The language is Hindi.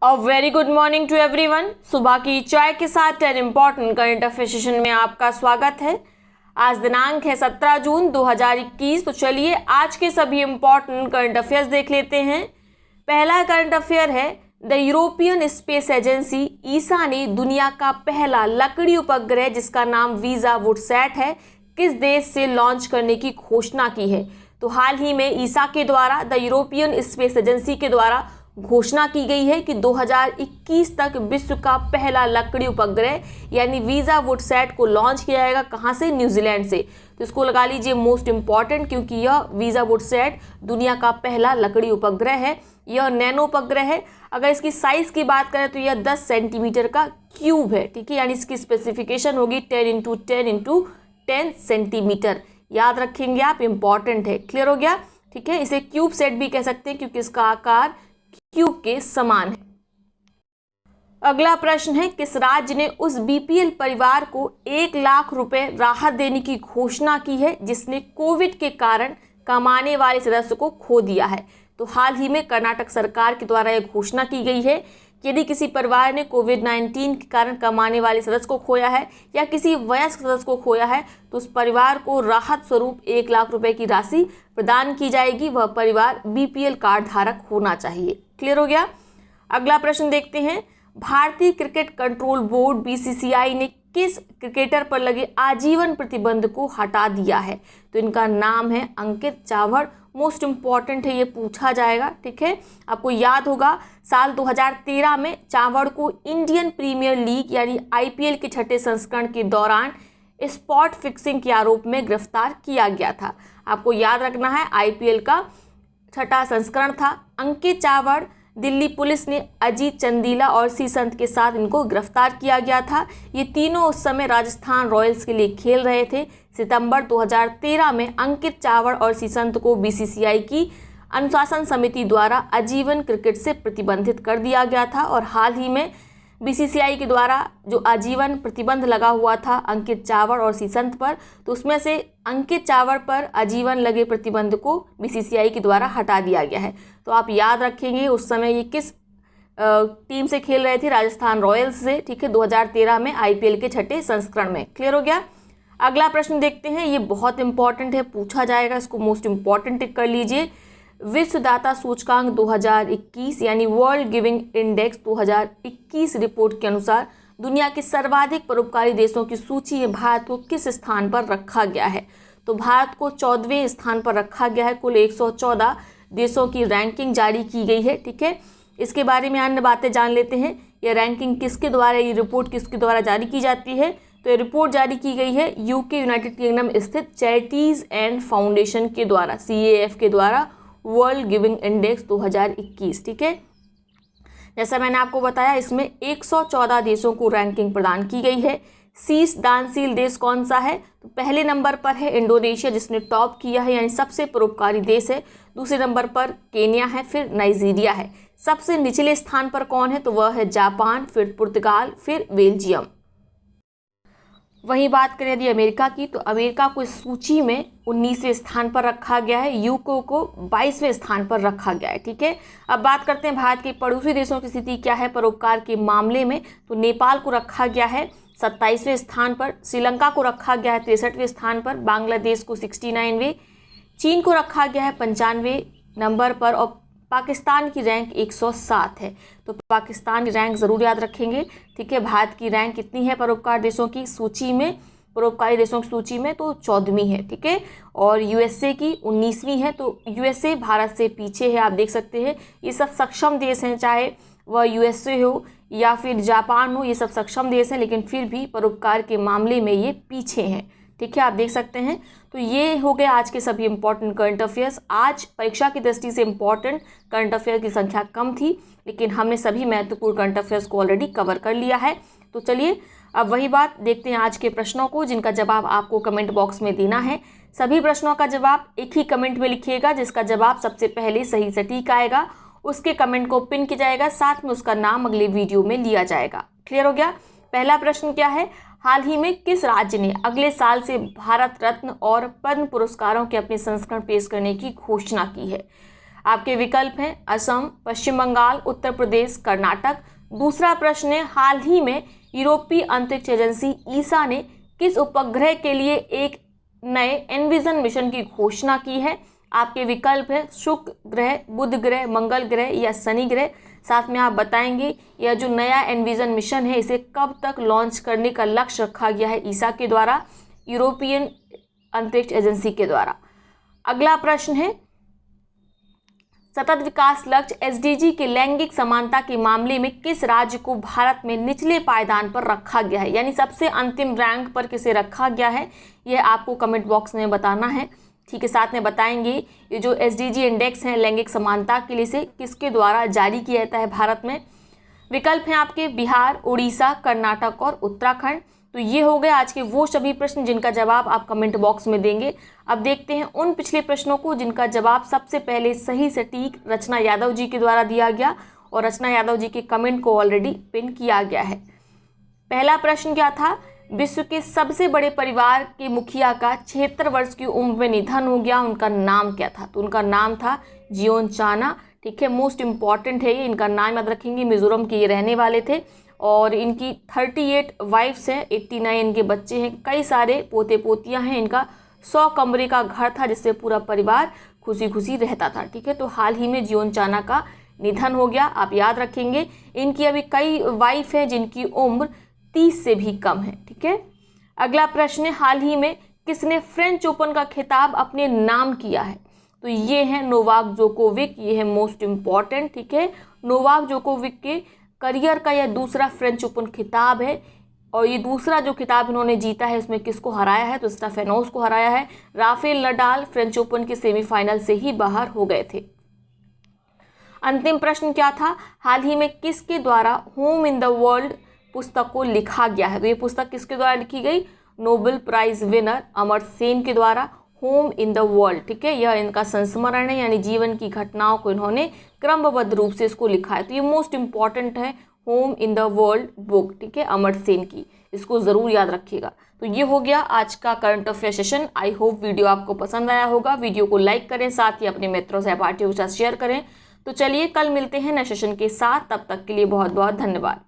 A very good morning to everyone. सुबह की चाय के साथ 10 इम्पॉर्टेंट करंट अफेयर सेशन में आपका स्वागत है। आज दिनांक है 17 जून 2021। तो चलिए आज के सभी इम्पॉर्टेंट करंट अफेयर्स देख लेते हैं। पहला करंट अफेयर है, द यूरोपियन स्पेस एजेंसी ईसा ने दुनिया का पहला लकड़ी उपग्रह जिसका नाम वीजा वुडसैट है किस देश से लॉन्च करने की घोषणा की है। तो हाल ही में ईसा के द्वारा द यूरोपियन स्पेस एजेंसी के द्वारा घोषणा की गई है कि 2021 तक विश्व का पहला लकड़ी उपग्रह यानी वीजा वुडसैट को लॉन्च किया जाएगा। कहां से? न्यूजीलैंड से। तो इसको लगा लीजिए मोस्ट इंपॉर्टेंट, क्योंकि यह वीजा वुडसैट दुनिया का पहला लकड़ी उपग्रह है। यह नैनो उपग्रह है। अगर इसकी साइज की बात करें तो यह 10 सेंटीमीटर का क्यूब है, ठीक है। यानी इसकी स्पेसिफिकेशन होगी 10x10x10 सेंटीमीटर। याद रखेंगे आप, इंपॉर्टेंट है। क्लियर हो गया? ठीक है। इसे क्यूब सेट भी कह सकते हैं क्योंकि इसका आकार क्यूब के समान है। अगला प्रश्न है, किस राज्य ने उस बीपीएल परिवार को 1 लाख रुपए राहत देने की घोषणा की है जिसने कोविड के कारण कमाने वाले सदस्य को खो दिया है। तो हाल ही में कर्नाटक सरकार के द्वारा यह घोषणा की गई है कि यदि किसी परिवार ने कोविड-19 के कारण कमाने वाले सदस्य को खोया है या किसी वयस्क सदस्य को खोया है तो उस परिवार को राहत स्वरूप 1 लाख रुपए की राशि प्रदान की जाएगी। वह परिवार बीपीएल कार्ड धारक होना चाहिए। क्लियर हो गया? अगला प्रश्न देखते हैं, भारतीय क्रिकेट कंट्रोल बोर्ड बीसीसीआई ने किस क्रिकेटर पर लगे आजीवन प्रतिबंध को हटा दिया है। तो इनका नाम है अंकित चावड़। मोस्ट इंपॉर्टेंट है, ये पूछा जाएगा, ठीक है। आपको याद होगा साल 2013 में चावड़ को इंडियन प्रीमियर लीग यानी आईपीएल के छठे संस्करण के दौरान स्पॉट फिक्सिंग के आरोप में गिरफ्तार किया गया था। आपको याद रखना है, आईपीएल का छठा संस्करण था। अंकित चावड़, दिल्ली पुलिस ने अजीत चंदीला और सीसंत के साथ इनको गिरफ्तार किया गया था। ये तीनों उस समय राजस्थान रॉयल्स के लिए खेल रहे थे। सितंबर 2013 में अंकित चावड़ और सीसंत को बीसीसीआई की अनुशासन समिति द्वारा आजीवन क्रिकेट से प्रतिबंधित कर दिया गया था। और हाल ही में बीसीसीआई के द्वारा जो आजीवन प्रतिबंध लगा हुआ था अंकित चावड़ और सीसंत पर, तो उसमें से अंकित चावड़ पर आजीवन लगे प्रतिबंध को बीसीसीआई के द्वारा हटा दिया गया है। तो आप याद रखेंगे उस समय ये किस टीम से खेल रहे थे? राजस्थान रॉयल्स से, ठीक है, 2013 में आईपीएल के छठे संस्करण में। क्लियर हो गया? अगला प्रश्न देखते हैं, ये बहुत इंपॉर्टेंट है, पूछा जाएगा, इसको मोस्ट इंपॉर्टेंट टिक कर लीजिए। विश्व दाता सूचकांक 2021 यानी वर्ल्ड गिविंग इंडेक्स 2021 रिपोर्ट के अनुसार दुनिया के सर्वाधिक परोपकारी देशों की सूची में भारत को किस स्थान पर रखा गया है। तो भारत को 14वें स्थान पर रखा गया है। कुल 114 देशों की रैंकिंग जारी की गई है, ठीक है। इसके बारे में अन्य बातें जान लेते हैं। यह रैंकिंग किसके द्वारा, ये रिपोर्ट किसके द्वारा जारी की जाती है? तो ये रिपोर्ट जारी की गई है यूके यूनाइटेड किंगडम स्थित चैरिटीज एंड फाउंडेशन के द्वारा, CAF के द्वारा, वर्ल्ड गिविंग इंडेक्स 2021, ठीक है। जैसा मैंने आपको बताया, इसमें 114 देशों को रैंकिंग प्रदान की गई है। शीर्ष दानशील देश कौन सा है? तो पहले नंबर पर है इंडोनेशिया जिसने टॉप किया है, यानी सबसे परोपकारी देश है। दूसरे नंबर पर केन्या है, फिर नाइजीरिया है। सबसे निचले स्थान पर कौन है? तो वह है जापान, फिर पुर्तगाल, फिर बेल्जियम। वहीं बात करें यदि अमेरिका की, तो अमेरिका को इस सूची में 19वें स्थान पर रखा गया है। यूके को 22वें स्थान पर रखा गया है, ठीक है। अब बात करते हैं भारत के पड़ोसी देशों की स्थिति क्या है परोपकार के मामले में। तो नेपाल को रखा गया है 27वें स्थान पर, श्रीलंका को रखा गया है 63वें स्थान पर, बांग्लादेश को 69वें, चीन को रखा गया है 95वें नंबर पर और पाकिस्तान की रैंक 107 है। तो पाकिस्तान की रैंक ज़रूर याद रखेंगे, ठीक है। भारत की रैंक कितनी है परोपकार देशों की सूची में, परोपकारी देशों की सूची में? तो 14वीं है, ठीक है। और यूएसए की 19वीं है। तो यूएसए भारत से पीछे है, आप देख सकते हैं। ये सब सक्षम देश हैं, चाहे वह यूएसए हो या फिर जापान हो, ये सब सक्षम देश हैं, लेकिन फिर भी परोपकार के मामले में ये पीछे हैं, ठीक है, आप देख सकते हैं। तो ये हो गए आज के सभी इंपॉर्टेंट करंट अफेयर्स। आज परीक्षा की दृष्टि से इंपॉर्टेंट करंट अफेयर की संख्या कम थी, लेकिन हमने सभी महत्वपूर्ण करंट अफेयर्स को ऑलरेडी कवर कर लिया है। तो चलिए अब वही बात देखते हैं आज के प्रश्नों को, जिनका जवाब आपको कमेंट बॉक्स में देना है। सभी प्रश्नों का जवाब एक ही कमेंट में लिखिएगा। जिसका जवाब सबसे पहले सही सटीक आएगा उसके कमेंट को पिन किया जाएगा, साथ में उसका नाम अगले वीडियो में लिया जाएगा। क्लियर हो गया? पहला प्रश्न क्या है, हाल ही में किस राज्य ने अगले साल से भारत रत्न और पद्म पुरस्कारों के अपने संस्करण पेश करने की घोषणा की है। आपके विकल्प हैं असम, पश्चिम बंगाल, उत्तर प्रदेश, कर्नाटक। दूसरा प्रश्न है, हाल ही में यूरोपीय अंतरिक्ष एजेंसी ईसा ने किस उपग्रह के लिए एक नए एनविजन मिशन की घोषणा की है? आपके विकल्प है शुक्र ग्रह, बुध ग्रह, मंगल ग्रह या शनि ग्रह। साथ में आप बताएंगे यह जो नया एनविजन मिशन है इसे कब तक लॉन्च करने का लक्ष्य रखा गया है ईसा के द्वारा, यूरोपियन अंतरिक्ष एजेंसी के द्वारा। अगला प्रश्न है, सतत विकास लक्ष्य एसडीजी के लैंगिक समानता के मामले में किस राज्य को भारत में निचले पायदान पर रखा गया है? यानी सबसे अंतिम रैंक पर किसे रखा गया है, यह आपको कमेंट बॉक्स में बताना है। ठीक है, साथ में बताएंगे ये जो एसडीजी इंडेक्स है लैंगिक समानता के लिए से किसके द्वारा जारी किया जाता है भारत में। विकल्प हैं आपके बिहार, उड़ीसा, कर्नाटक और उत्तराखंड। तो ये हो गए आज के वो सभी प्रश्न जिनका जवाब आप कमेंट बॉक्स में देंगे। अब देखते हैं उन पिछले प्रश्नों को जिनका जवाब सबसे पहले सही सटीक रचना यादव जी के द्वारा दिया गया और रचना यादव जी के कमेंट को ऑलरेडी पिन किया गया है। पहला प्रश्न क्या था, विश्व के सबसे बड़े परिवार के मुखिया का 76 वर्ष की उम्र में निधन हो गया, उनका नाम क्या था? तो उनका नाम था जियोन चाना। ठीक है, मोस्ट इंपॉर्टेंट है ये, इनका नाम याद रखेंगे। मिजोरम के ये रहने वाले थे और इनकी 38 वाइफ्स हैं, 89 इनके बच्चे हैं, कई सारे पोते पोतियां हैं। इनका 100 कमरे का घर था जिससे पूरा परिवार खुशी खुशी रहता था। ठीक है, तो हाल ही में जियोन चाना का निधन हो गया, आप याद रखेंगे। इनकी अभी कई वाइफ हैं जिनकी उम्र 30 से भी कम है। ठीक है, अगला प्रश्न है, हाल ही में किसने फ्रेंच ओपन का खिताब अपने नाम किया है? तो ये है नोवाक जोकोविक, ये है मोस्ट इंपॉर्टेंट। ठीक है, नोवाक जोकोविक के करियर का यह दूसरा फ्रेंच ओपन खिताब है और ये दूसरा जो खिताब इन्होंने जीता है उसमें किसको हराया है? तो स्टेफेनोस को हराया है। राफेल नडाल फ्रेंच ओपन के सेमीफाइनल से ही बाहर हो गए थे। अंतिम प्रश्न क्या था, हाल ही में किसके द्वारा होम इन द वर्ल्ड पुस्तक को लिखा गया है? तो ये पुस्तक किसके द्वारा लिखी गई? Nobel prize winner Amartya Sen के द्वारा, होम इन द वर्ल्ड। ठीक है, यह इनका संस्मरण है, यानी जीवन की घटनाओं को इन्होंने क्रमबद्ध रूप से इसको लिखा है। तो ये मोस्ट इंपॉर्टेंट है, home in the world book. ठीक है, अमर्त्य सेन की, इसको ज़रूर याद रखिएगा। तो ये हो गया आज का current affair session. I hope video आपको पसंद आया होगा। वीडियो को लाइक करें, साथ ही अपने मित्रों सहपाठियों के साथ शेयर करें। तो चलिए कल मिलते हैं नए सेशन के साथ, तब तक के लिए बहुत बहुत धन्यवाद।